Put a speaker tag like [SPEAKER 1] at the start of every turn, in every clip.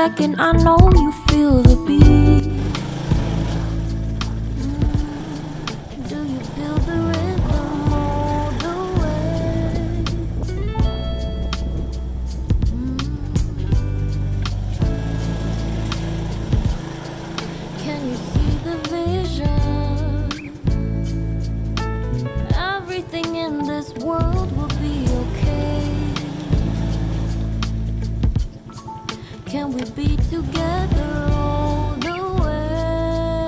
[SPEAKER 1] second, I know you feel the beat. Do you feel the rhythm all the way? Can you see the vision? Everything in this world will be okay. Can we be together all the way?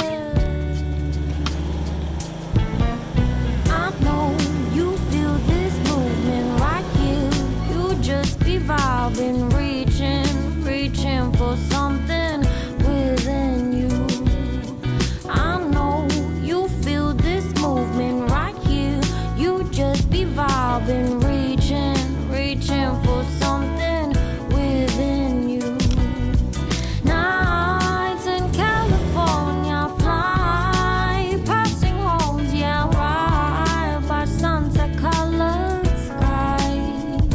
[SPEAKER 1] I know you feel this movement right here. You just be vibing, reaching for something within you. I know you feel this movement right here. You just be vibing, reaching for something within you. Nights in California, fly passing homes, yeah, right by sunset colored skies.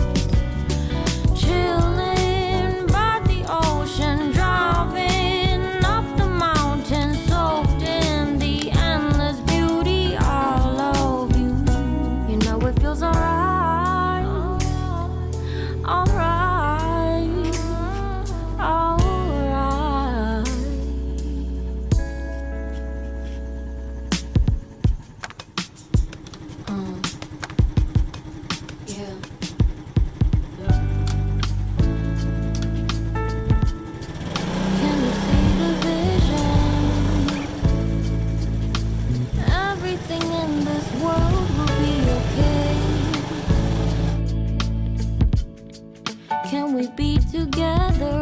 [SPEAKER 1] Chilling by the ocean, driving up the mountain, soaked in the endless beauty all of you. You know it feels alright, alright, alright. Yeah. Can you see the vision? Everything in this world will be okay. Can we be together